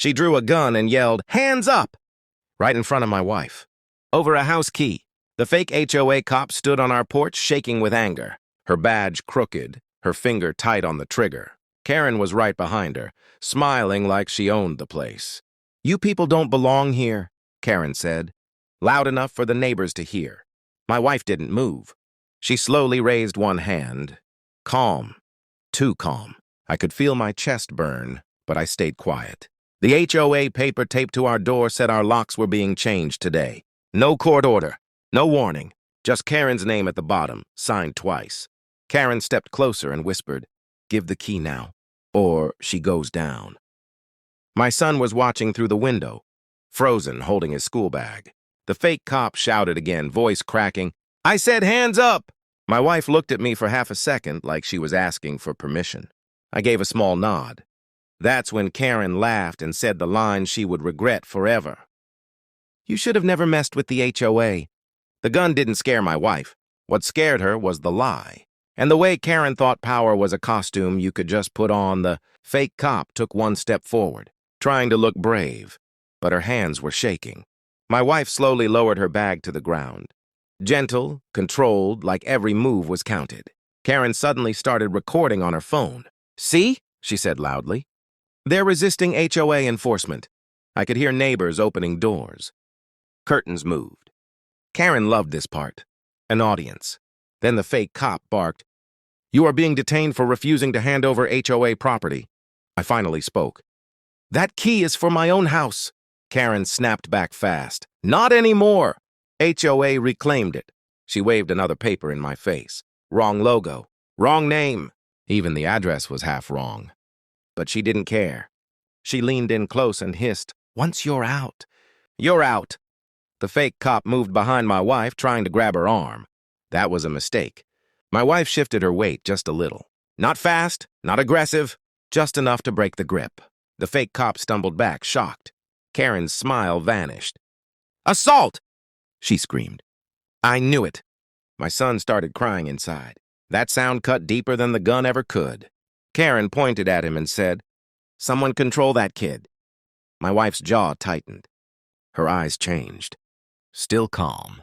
She drew a gun and yelled, "Hands up!" right in front of my wife. Over a house key, the fake HOA cop stood on our porch shaking with anger, her badge crooked, her finger tight on the trigger. Karen was right behind her, smiling like she owned the place. "You people don't belong here," Karen said, loud enough for the neighbors to hear. My wife didn't move. She slowly raised one hand. Calm. Too calm. I could feel my chest burn, but I stayed quiet. The HOA paper taped to our door said our locks were being changed today. No court order, no warning, just Karen's name at the bottom, signed twice. Karen stepped closer and whispered, "Give the key now, or she goes down." My son was watching through the window, frozen, holding his school bag. The fake cop shouted again, voice cracking, "I said hands up!" My wife looked at me for half a second like she was asking for permission. I gave a small nod. That's when Karen laughed and said the line she would regret forever. "You should have never messed with the HOA. The gun didn't scare my wife. What scared her was the lie. And the way Karen thought power was a costume you could just put on, the fake cop took one step forward, trying to look brave, but her hands were shaking. My wife slowly lowered her bag to the ground. Gentle, controlled, like every move was counted. Karen suddenly started recording on her phone. "See?" she said loudly. "They're resisting HOA enforcement." I could hear neighbors opening doors. Curtains moved. Karen loved this part. An audience. Then the fake cop barked, "You are being detained for refusing to hand over HOA property." I finally spoke. "That key is for my own house." Karen snapped back fast. "Not anymore." HOA reclaimed it. She waved another paper in my face. Wrong logo. Wrong name. Even the address was half wrong. But she didn't care. She leaned in close and hissed, "Once you're out, you're out." The fake cop moved behind my wife, trying to grab her arm. That was a mistake. My wife shifted her weight just a little. Not fast, not aggressive, just enough to break the grip. The fake cop stumbled back, shocked. Karen's smile vanished. "Assault!" she screamed. I knew it. My son started crying inside. That sound cut deeper than the gun ever could. Karen pointed at him and said, "Someone control that kid." My wife's jaw tightened. Her eyes changed. Still calm,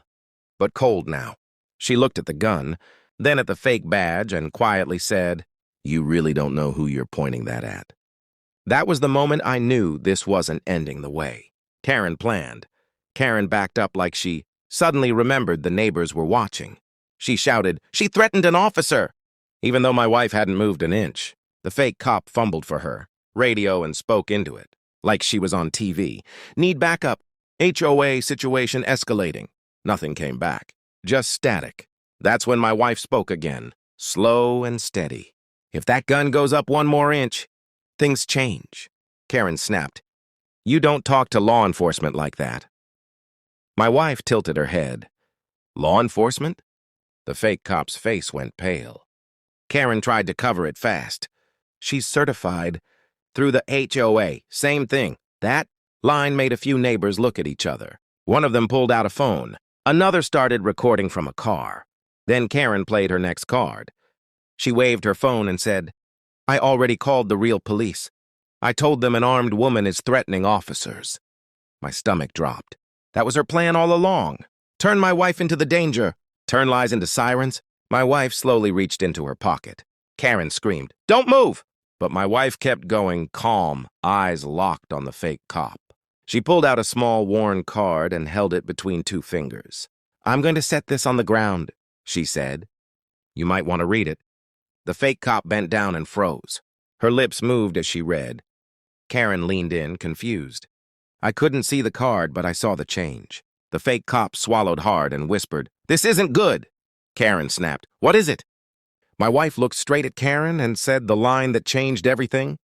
but cold now. She looked at the gun, then at the fake badge, and quietly said, "You really don't know who you're pointing that at." That was the moment I knew this wasn't ending the way Karen planned. Karen backed up like she suddenly remembered the neighbors were watching. She shouted, "She threatened an officer!" Even though my wife hadn't moved an inch. The fake cop fumbled for her radio and spoke into it, like she was on TV. "Need backup. HOA situation escalating." Nothing came back. Just static. That's when my wife spoke again, slow and steady. "If that gun goes up one more inch, things change." Karen snapped, "You don't talk to law enforcement like that." My wife tilted her head. "Law enforcement?" The fake cop's face went pale. Karen tried to cover it fast. "She's certified through the HOA. Same thing." That line made a few neighbors look at each other. One of them pulled out a phone. Another started recording from a car. Then Karen played her next card. She waved her phone and said, "I already called the real police. I told them an armed woman is threatening officers." My stomach dropped. That was her plan all along. Turn my wife into the danger. Turn lies into sirens. My wife slowly reached into her pocket. Karen screamed, "Don't move!" But my wife kept going, calm, eyes locked on the fake cop. She pulled out a small worn card and held it between two fingers. "I'm going to set this on the ground," she said. "You might want to read it." The fake cop bent down and froze. Her lips moved as she read. Karen leaned in, confused. I couldn't see the card, but I saw the change. The fake cop swallowed hard and whispered, "This isn't good." Karen snapped, "What is it?" My wife looked straight at Karen and said the line that changed everything.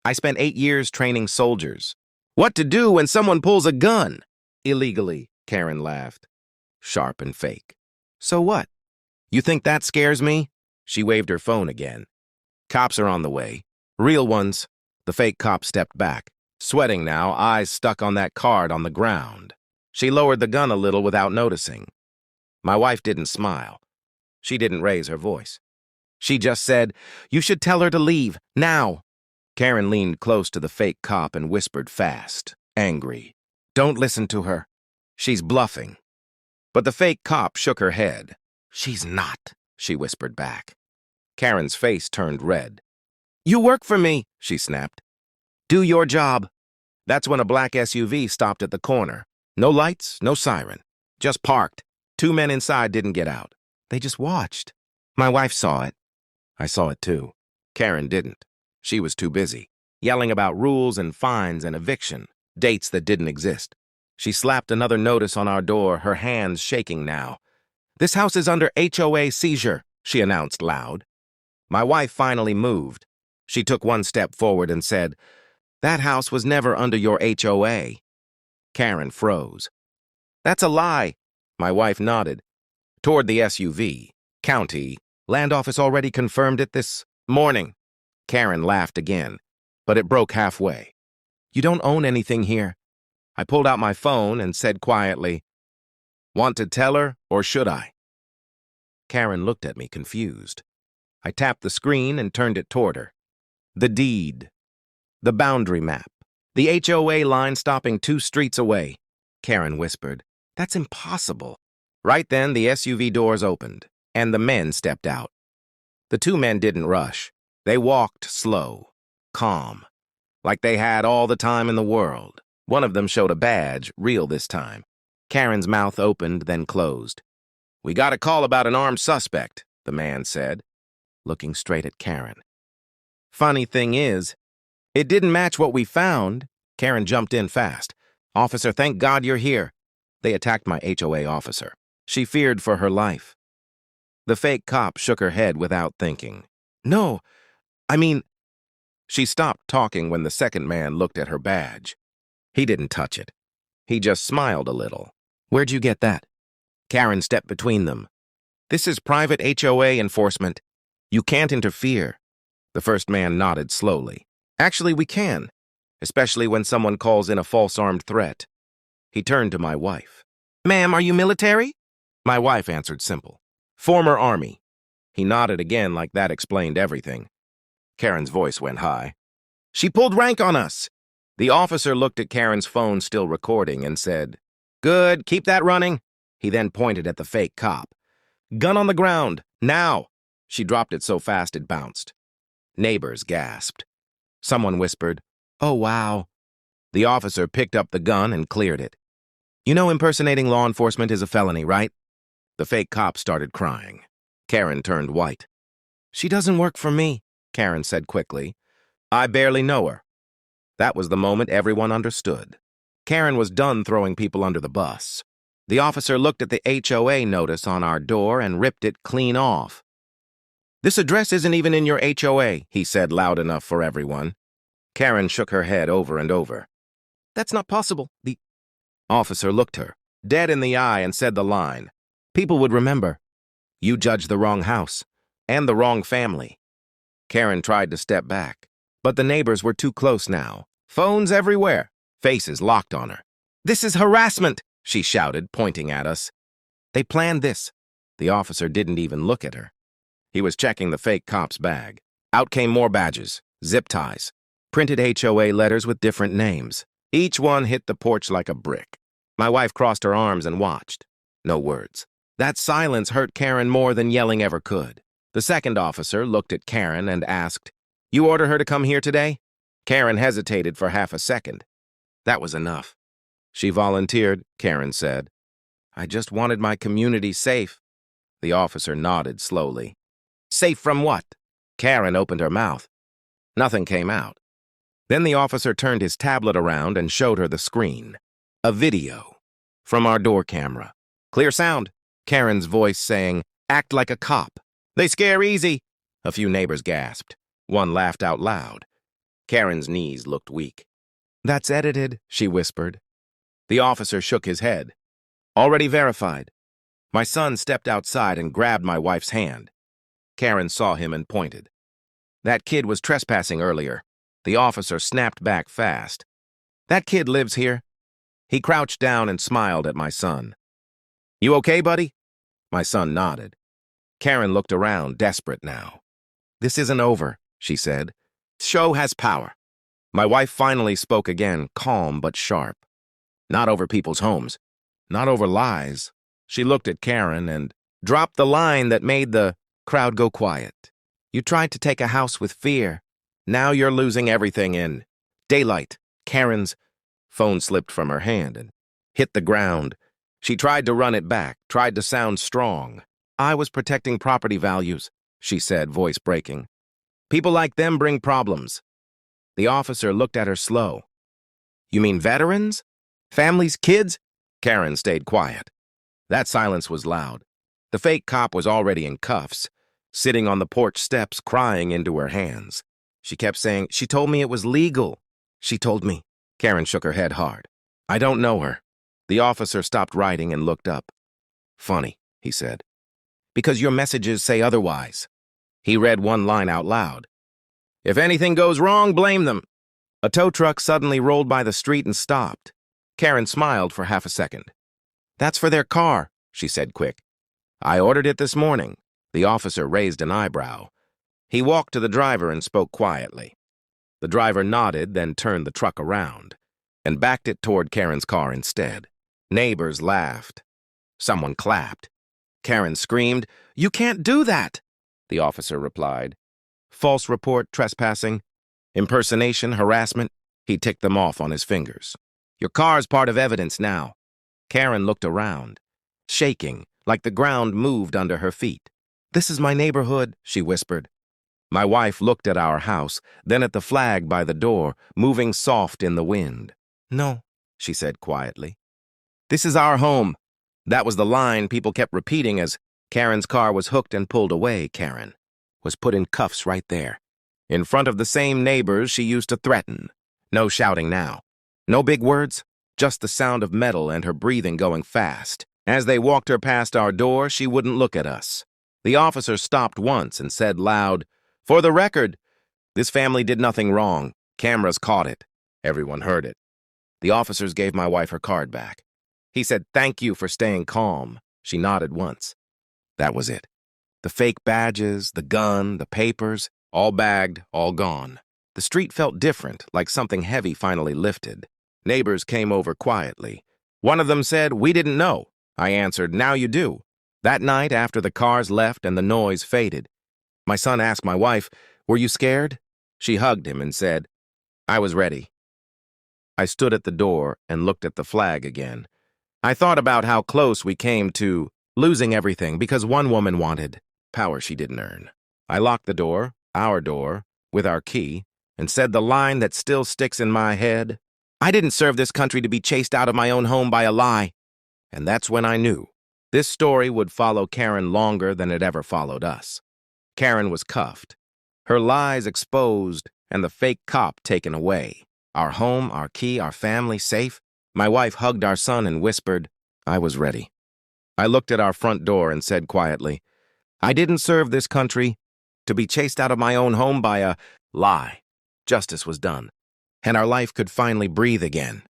"I spent 8 years training soldiers. What to do when someone pulls a gun?" "Illegally," Karen laughed, sharp and fake. "So what? You think that scares me?" She waved her phone again. "Cops are on the way. Real ones." The fake cop stepped back, sweating now, eyes stuck on that card on the ground. She lowered the gun a little without noticing. My wife didn't smile. She didn't raise her voice. She just said, "You should tell her to leave, now." Karen leaned close to the fake cop and whispered fast, angry. "Don't listen to her. She's bluffing." But the fake cop shook her head. "She's not," she whispered back. Karen's face turned red. "You work for me," she snapped. "Do your job." That's when a black SUV stopped at the corner. No lights, no siren. Just parked. 2 men inside didn't get out. They just watched. My wife saw it. I saw it too. Karen didn't. She was too busy, yelling about rules and fines and eviction, dates that didn't exist. She slapped another notice on our door, her hands shaking now. "This house is under HOA seizure," she announced loud. My wife finally moved. She took one step forward and said, "That house was never under your HOA." Karen froze. "That's a lie." My wife nodded. Toward the SUV. "County. Land office already confirmed it this morning." Karen laughed again, but it broke halfway. "You don't own anything here." I pulled out my phone and said quietly, "Want to tell her, or should I?" Karen looked at me confused. I tapped the screen and turned it toward her. The deed. The boundary map. The HOA line stopping 2 streets away. Karen whispered, "That's impossible." Right then, the SUV doors opened, and the men stepped out. The 2 men didn't rush. They walked slow, calm, like they had all the time in the world. One of them showed a badge, real this time. Karen's mouth opened, then closed. "We got a call about an armed suspect," the man said, looking straight at Karen. "Funny thing is, it didn't match what we found." Karen jumped in fast. "Officer, thank God you're here." They attacked my HOA officer. She feared for her life. The fake cop shook her head without thinking. "No, I mean..." She stopped talking when the second man looked at her badge. He didn't touch it. He just smiled a little. "Where'd you get that?" Karen stepped between them. "This is private HOA enforcement. You can't interfere." The first man nodded slowly. "Actually, we can, especially when someone calls in a false armed threat." He turned to my wife. "Ma'am, are you military?" My wife answered simple. "Former Army." He nodded again like that explained everything. Karen's voice went high. "She pulled rank on us." The officer looked at Karen's phone still recording and said, "Good, keep that running." He then pointed at the fake cop. "Gun on the ground, now." She dropped it so fast it bounced. Neighbors gasped. Someone whispered, "Oh, wow." The officer picked up the gun and cleared it. "You know impersonating law enforcement is a felony, right?" The fake cop started crying. Karen turned white. "She doesn't work for me," Karen said quickly. "I barely know her." That was the moment everyone understood. Karen was done throwing people under the bus. The officer looked at the HOA notice on our door and ripped it clean off. "This address isn't even in your HOA," he said loud enough for everyone. Karen shook her head over and over. "That's not possible." The officer looked her dead in the eye and said the line. "People would remember. You judged the wrong house and the wrong family." Karen tried to step back, but the neighbors were too close now. Phones everywhere, faces locked on her. "This is harassment," she shouted, pointing at us. "They planned this." The officer didn't even look at her. He was checking the fake cop's bag. Out came more badges, zip ties, printed HOA letters with different names. Each one hit the porch like a brick. My wife crossed her arms and watched. No words. That silence hurt Karen more than yelling ever could. The second officer looked at Karen and asked, "You order her to come here today?" Karen hesitated for half a second. That was enough. "She volunteered," Karen said. "I just wanted my community safe." The officer nodded slowly. "Safe from what?" Karen opened her mouth. Nothing came out. Then the officer turned his tablet around and showed her the screen. A video from our door camera. "Clear sound," Karen's voice saying, "Act like a cop." "They scare easy." A few neighbors gasped. One laughed out loud. Karen's knees looked weak. "That's edited," she whispered. The officer shook his head. "Already verified." My son stepped outside and grabbed my wife's hand. Karen saw him and pointed. "That kid was trespassing earlier." The officer snapped back fast. "That kid lives here." He crouched down and smiled at my son. "You okay, buddy?" My son nodded. Karen looked around, desperate now. "This isn't over," she said. Show has power. My wife finally spoke again, calm but sharp. Not over people's homes. Not over lies. She looked at Karen and dropped the line that made the crowd go quiet. You tried to take a house with fear. Now you're losing everything in daylight. Karen's phone slipped from her hand and hit the ground. She tried to run it back, tried to sound strong. I was protecting property values, she said, voice breaking. People like them bring problems. The officer looked at her slow. You mean veterans? Families, kids? Karen stayed quiet. That silence was loud. The fake cop was already in cuffs, sitting on the porch steps, crying into her hands. She kept saying, she told me it was legal. She told me. Karen shook her head hard. I don't know her. The officer stopped writing and looked up. Funny, he said. Because your messages say otherwise. He read one line out loud. If anything goes wrong, blame them. A tow truck suddenly rolled by the street and stopped. Karen smiled for half a second. That's for their car, she said quick. I ordered it this morning. The officer raised an eyebrow. He walked to the driver and spoke quietly. The driver nodded, then turned the truck around and backed it toward Karen's car instead. Neighbors laughed. Someone clapped. Karen screamed, You can't do that, the officer replied. False report, trespassing, impersonation, harassment. He ticked them off on his fingers. Your car's part of evidence now. Karen looked around, shaking, like the ground moved under her feet. This is my neighborhood, she whispered. My wife looked at our house, then at the flag by the door, moving soft in the wind. No, she said quietly. This is our home. That was the line people kept repeating as Karen's car was hooked and pulled away. Karen was put in cuffs right there, in front of the same neighbors she used to threaten. No shouting now. No big words, just the sound of metal and her breathing going fast. As they walked her past our door, she wouldn't look at us. The officer stopped once and said loud, For the record, this family did nothing wrong. Cameras caught it. Everyone heard it. The officers gave my wife her card back. He said, Thank you for staying calm. She nodded once. That was it. The fake badges, the gun, the papers, all bagged, all gone. The street felt different, like something heavy finally lifted. Neighbors came over quietly. One of them said, We didn't know. I answered, Now you do. That night, after the cars left and the noise faded, my son asked my wife, Were you scared? She hugged him and said, I was ready. I stood at the door and looked at the flag again. I thought about how close we came to losing everything because one woman wanted power she didn't earn. I locked the door, our door, with our key, and said the line that still sticks in my head, I didn't serve this country to be chased out of my own home by a lie. And that's when I knew this story would follow Karen longer than it ever followed us. Karen was cuffed, her lies exposed, and the fake cop taken away. Our home, our key, our family safe. My wife hugged our son and whispered, I was ready. I looked at our front door and said quietly, I didn't serve this country to be chased out of my own home by a lie. Justice was done, and our life could finally breathe again.